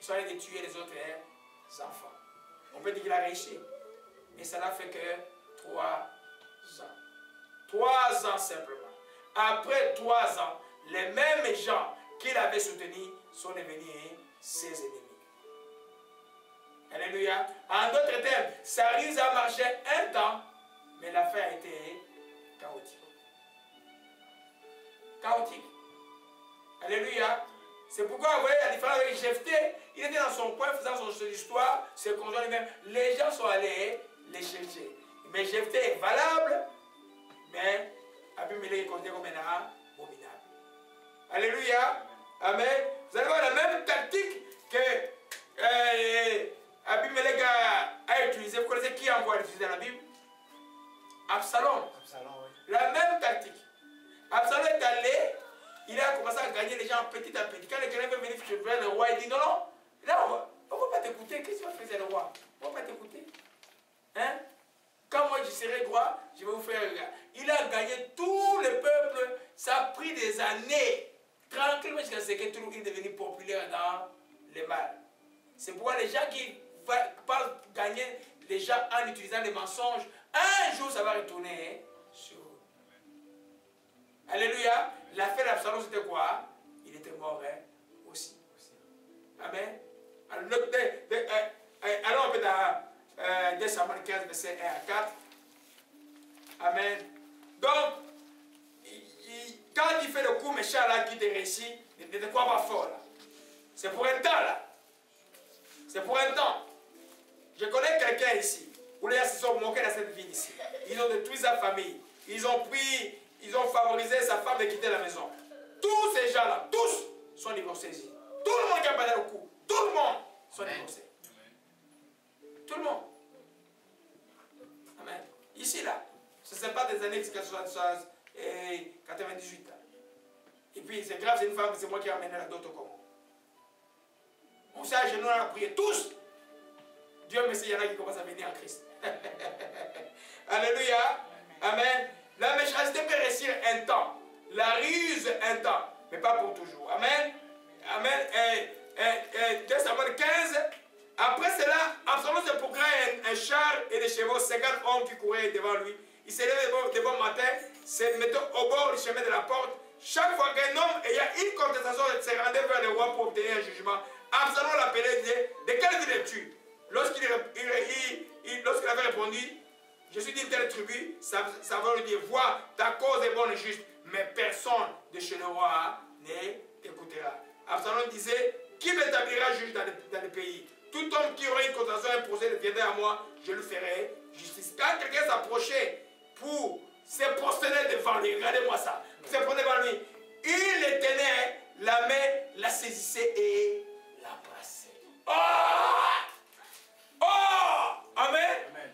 sont allés de tuer les autres enfants. On peut dire qu'il a réussi. Et ça n'a fait que 3 ans. 3 ans simplement. Après 3 ans, les mêmes gens qu'il avait soutenus sont devenus ses ennemis. Alléluia. En d'autres termes, sa ruse a marché un temps, mais la fin a été chaotique. Chaotique. Alléluia. C'est pourquoi, vous voyez, la différence avec Jephthé, il était dans son coin faisant son histoire, se conjoint lui-même. Les gens sont allés les chercher. Mais Jephthé est valable, mais Abimelech est considéré comme un abominable. Alléluia. Amen. Vous allez voir la même tactique que Abimelech a utilisée. Vous connaissez qui a encore utilisé dans la Bible? Absalom. Absalom, oui. La même tactique. Absalom est allé, il a commencé à gagner les gens petit à petit. Quand les Canadiens veulent venir chez le roi, il dit non, non, là, on ne va pas t'écouter. Qu'est-ce que tu vas faire, le roi? On ne va pas t'écouter. Hein? Quand moi je serai roi, je vais vous faire. Il a gagné tout le peuple. Ça a pris des années. Tranquillement jusqu'à ce que tout le monde est devenu populaire dans le mal. C'est pourquoi les gens qui parlent gagner les gens en utilisant des mensonges, un jour ça va retourner sur eux. Alléluia. La fin d'Absalom c'était quoi? Il était mort aussi. Amen. Alors on peut dans 2 Samuel 15 verset 1 à 4. Amen. Donc, quand il fait le coup méchant là qui te réussit, ne te crois pas fort là. C'est pour un temps là. C'est pour un temps. Je connais quelqu'un ici, où les gens se sont moqués dans cette ville ici. Ils ont détruit sa famille. Ils ont favorisé sa femme de quitter la maison. Tous ces gens-là, tous sont divorcés ici. Tout le monde qui a pas le coup, tout le monde sont divorcés. Tout le monde. Amen. Ici là, ce n'est pas des années 1976 et 98. Là. Et puis c'est grave, c'est une femme, c'est moi qui ai amené la dot au Congo. On s'est à genoux, on a prié tous. Dieu merci, il y en a qui commencent à venir en Christ. Alléluia. Amen. La méchanceté peut réussir un temps. La ruse un temps. Mais pas pour toujours. Amen. Amen. 2 Samuel 15. Après cela, Absalom se procura un char et des chevaux, 50 hommes qui couraient devant lui. Il se levait de bon matin, se mettait au bord du chemin de la porte. Chaque fois qu'un homme ayant une contestation se rendait vers le roi pour obtenir un jugement, Absalom l'appelait et disait, de quelle ville es-tu? Lorsqu'il avait répondu, je suis d'une telle tribu, ça va lui dire, vois, ta cause est bonne et juste, mais personne de chez le roi ne t'écoutera. Absalom disait, qui m'établira juge dans le pays? Tout homme qui aurait une contestation, un procès viendrait à moi, je lui ferai justice. Quand quelqu'un s'approchait pour se prosterner devant lui, regardez-moi ça, se prosterner devant lui, il le tenait, la main, la saisissait et l'embrassait. Oh! Oh! Amen. Amen.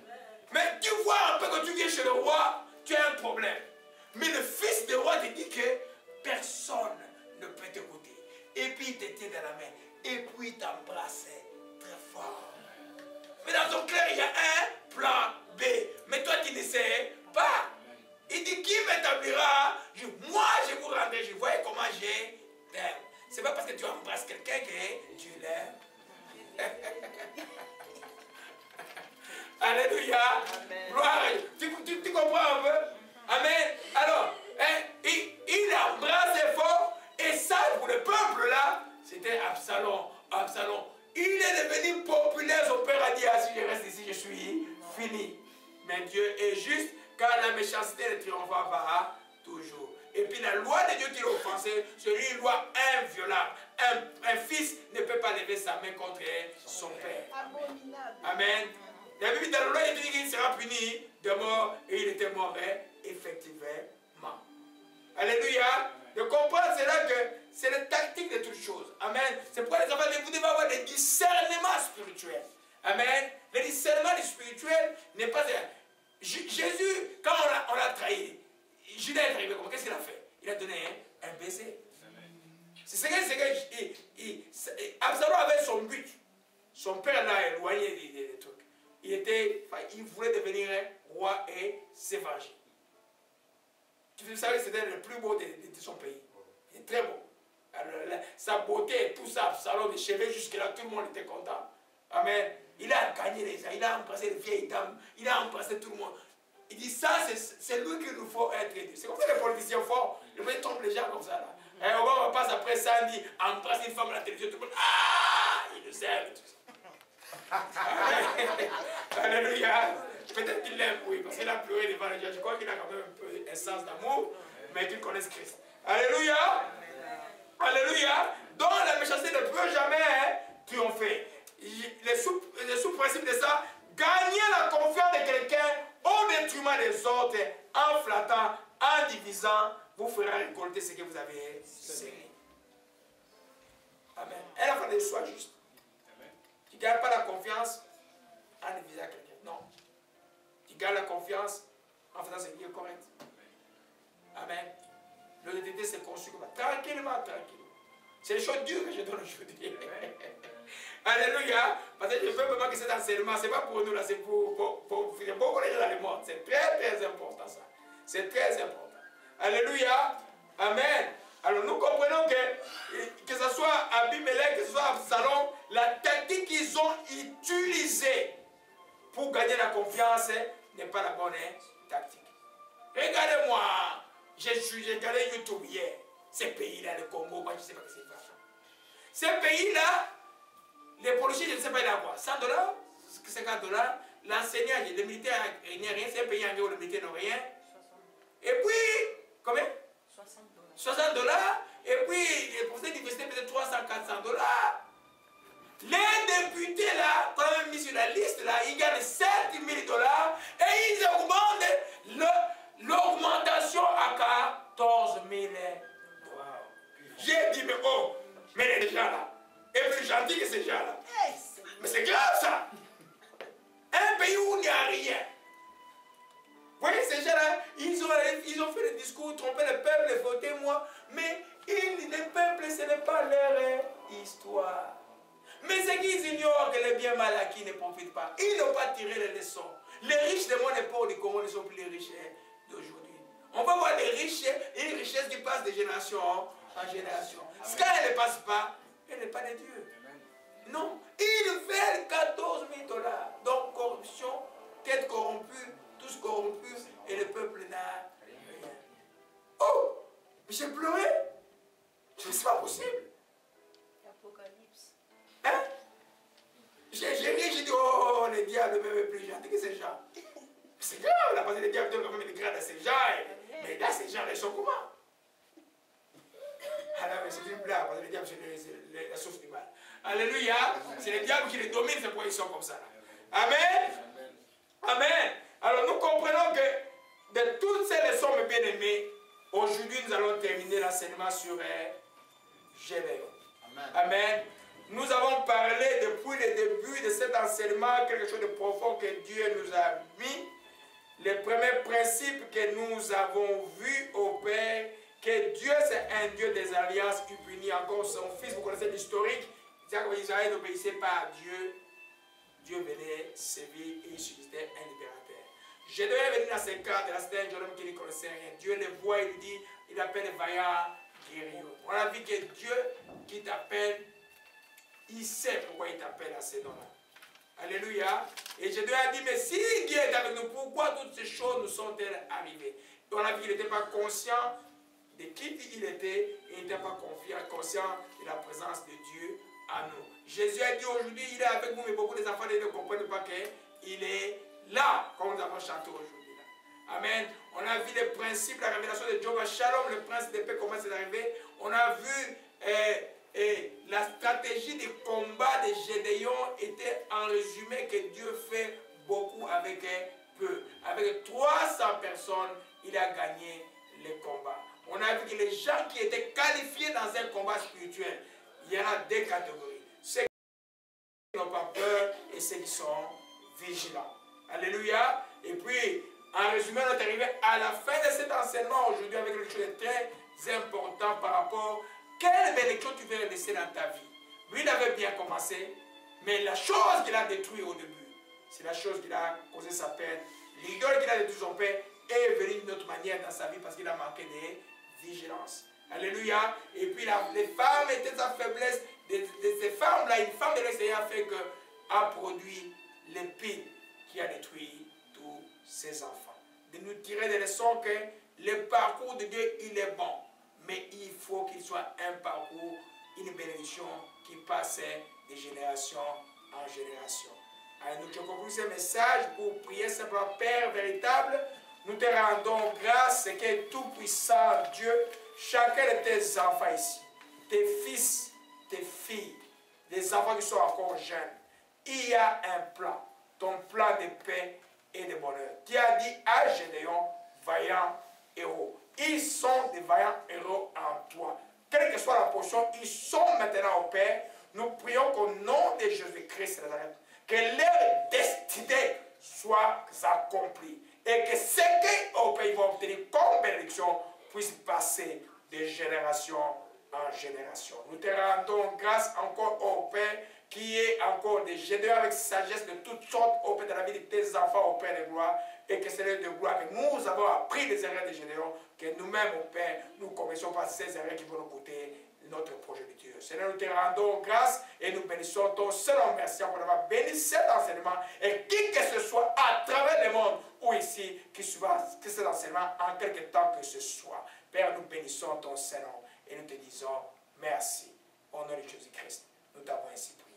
Mais tu vois un peu que tu viens chez le roi, tu as un problème. Mais le fils du roi te dit que personne ne peut t'écouter. Et puis il te tient dans la main. Et puis il t'embrasse très fort. Mais dans ton cœur, il y a un plan B. Mais toi, tu ne sais pas. Il dit, qui m'établira? Moi, je vous rendrai. Je vois comment je t'aime. C'est pas parce que tu embrasses quelqu'un que tu l'aimes. Alléluia. Gloire. Tu comprends un peu? Amen. Alors, il embrasse fort. Et ça, pour le peuple là, c'était Absalom. Absalom. Il est devenu populaire. Son père a dit, ah, si je reste ici, je suis fini. Mais Dieu est juste car la méchanceté ne triomphera pas toujours. Et puis la loi de Dieu qui l'a offensé, c'est une loi inviolable. Un fils ne peut pas lever sa main contre son père. Abominable. Amen. La Bible dans la loi, il dit qu'il sera puni de mort et il était mort effectivement. Alléluia. De comprendre cela que c'est la tactique de toutes choses. Amen. C'est pourquoi les enfants, vous devez avoir des discernements spirituels. Amen. Le discernement spirituel n'est pas... Jésus, quand on l'a trahi, Judas est trahi, qu'est-ce qu'il a fait? Il a donné un baiser. C'est ce que Absalom avait son but. Son père l'a éloigné des trucs. Il voulait devenir roi et s'évanger. Vous savez, c'était le plus beau de son pays. Il est très beau. sa beauté et tout ça, salon de cheveux, jusque-là, tout le monde était content. Amen. Il a gagné les gens, il a embrassé les vieilles dames, il a embrassé tout le monde. Il dit ça, c'est lui qu'il nous faut être. C'est comme ça que les politiciens forts, ils trompent les gens comme ça. Là. Et on passe après ça, il dit embrasse une femme à la télévision, tout le monde, ah, il le sait. Alléluia. Peut-être qu'il l'aime, oui, parce qu'il a pleuré devant les gens. Je crois qu'il a quand même un peu un sens d'amour, mais qu'il connaisse Christ. Alléluia. Alléluia. Donc la méchanceté ne peut jamais triompher. Les sous-principes de ça, gagner la confiance de quelqu'un au détriment des autres, en flattant, en divisant, vous ferez récolter ce que vous avez semé. Amen. Elle a fallu soit juste. Tu ne gagnes pas la confiance en divisant quelqu'un. Non. Tu gagnes la confiance en faisant ce qui est correct. Amen. L'honnêteté s'est construite comme ça. Tranquillement, tranquillement. C'est les choses dures que je donne aujourd'hui. Alléluia. Parce que je veux vraiment que cet enseignement, ce n'est pas pour nous, là, c'est pour beaucoup de gens dans le monde. C'est très, très important ça. C'est très important. Alléluia. Amen. Alors nous comprenons que ce soit Abimelech, que ce soit Absalom, la tactique qu'ils ont utilisée pour gagner la confiance n'est pas la bonne tactique. Regardez-moi, j'ai regardé YouTube hier. Ces pays-là, le Congo, moi je ne sais pas ce que c'est. Ces pays-là, les policiers, je ne sais pas, il a quoi 100 $, 50 $. L'enseignant, le militaire, il n'y a rien. C'est un pays où le militaire n'a rien. Et puis, combien 60 $. Et puis, les professeurs d'université, peut-être 300, 400 $. Les députés, là, quand même mis sur la liste, là, ils gagnent 7 000 $ et ils augmentent l'augmentation à 14 000 $. J'ai dit, mais oh, mais les gens là, et plus gentil que ces gens-là. Mais c'est grave ça. Un pays où il n'y a rien. Vous voyez, ces gens-là, ils ont fait des discours, trompé le peuple, votez-moi. Mais le peuple, ce n'est pas leur histoire. Mais c'est qu'ils ignorent que les biens mal acquis ne profitent pas. Ils n'ont pas tiré les leçons. Les riches de mon époque du Congo ne sont plus les riches d'aujourd'hui. On va voir les riches, une richesse qui passe de génération en génération. Ce qu'elle ne passe pas, elle n'est pas de Dieu. Non. Ils veulent 14 000 $. Donc corruption, tête corrompue, tous corrompus, et le peuple n'a rien. Oh, j'ai pleuré. C'est pas possible. L'Apocalypse. Hein? J'ai ri, j'ai dit, oh, les diables même est plus gentil que ces gens. C'est grave, là, parce que les diables donnent quand même des grades à ces gens. Mais là, ces gens, ils sont comment? Alors, c'est une blague, parce que les diables, c'est la source du mal. Alléluia. C'est les diables qui les dominent, c'est pourquoi ils sont comme ça. Là. Amen. Amen. Alors, nous comprenons que de toutes ces leçons, mes bien-aimés, aujourd'hui, nous allons terminer l'enseignement sur Gédéon. Amen. Nous avons parlé depuis le début de cet enseignement, quelque chose de profond que Dieu nous a mis. Les premiers principes que nous avons vus au Père, que Dieu c'est un Dieu des alliances, il punit encore son Fils. Vous connaissez l'historique. Israël n'obéissait pas à Dieu. Dieu venait servir et il suscitait un libérateur. Je devais venir dans ce cadre, c'était un jeune homme qui ne connaissait rien. Dieu le voit, il dit, il appelle vaillant guerrier. On a vu que Dieu qui t'appelle, il sait pourquoi il t'appelle à ces noms-là. Alléluia. Et je dois dire, mais si Dieu est avec nous, pourquoi toutes ces choses nous sont-elles arrivées? On a vu qu'il n'était pas conscient de qui il était, et il n'était pas conscient de la présence de Dieu à nous. Jésus a dit aujourd'hui, il est avec vous, mais beaucoup des enfants ne comprennent pas qu'il est là, comme nous avons chanté aujourd'hui. Amen. On a vu les principes, la révélation de Jehovah Shalom, le prince de paix, comment c'est arrivé. On a vu la stratégie de combat de Gédéon était en résumé que Dieu fait beaucoup avec peu. Avec 300 personnes, il a gagné les combats. On a vu que les gens qui étaient qualifiés dans un combat spirituel, il y en a deux catégories. Ceux qui n'ont pas peur et ceux qui sont vigilants. Alléluia. Et puis, en résumé, on est arrivé à la fin de cet enseignement aujourd'hui avec quelque chose de très important par rapport à quelle bénédiction tu veux laisser dans ta vie. Lui, il avait bien commencé, mais la chose qu'il a détruite au début, c'est la chose qui a causé sa peine. L'idole qu'il a détruit son père est venue d'une autre manière dans sa vie parce qu'il a manqué de vigilance. Alléluia. Et puis les femmes étaient sa faiblesse. De ces femmes-là, une femme de l'extérieur a fait que a produit l'épine qui a détruit tous ses enfants. De nous tirer des leçons que le parcours de Dieu, il est bon. Mais il faut qu'il soit un parcours, une bénédiction qui passe de génération en génération. Alors, je conclue ce message pour prier simplement, Père véritable, nous te rendons grâce que tout-puissant Dieu, chacun de tes enfants ici, tes fils, tes filles, des enfants qui sont encore jeunes, il y a un plan, ton plan de paix et de bonheur. Tu as dit à Gédéon, vaillants héros. Ils sont des vaillants héros en toi. Quelle que soit la portion, ils sont maintenant au Père. Nous prions qu'au nom de Jésus-Christ de Nazareth, que leur destinée soit accomplie. Et que ce qu'au Père ils vont obtenir comme bénédiction puisse passer de génération en génération. Nous te rendons grâce encore au Père qui est encore des généreux avec sagesse de toutes sortes au Père de la vie de tes enfants au Père de gloire. Et que c'est de gloire que nous avons appris des erreurs de Gédéon, que nous-mêmes au Père, nous ne commençons pas ces erreurs qui vont nous coûter notre progéniture. Seigneur, nous te rendons grâce et nous bénissons ton Seigneur. Merci pour avoir béni cet enseignement et qui que ce soit à travers le monde ou ici, que cet enseignement en quelque temps que ce soit. Père, nous bénissons ton Seigneur et nous te disons merci. Au nom de Jésus-Christ, nous t'avons ainsi prié.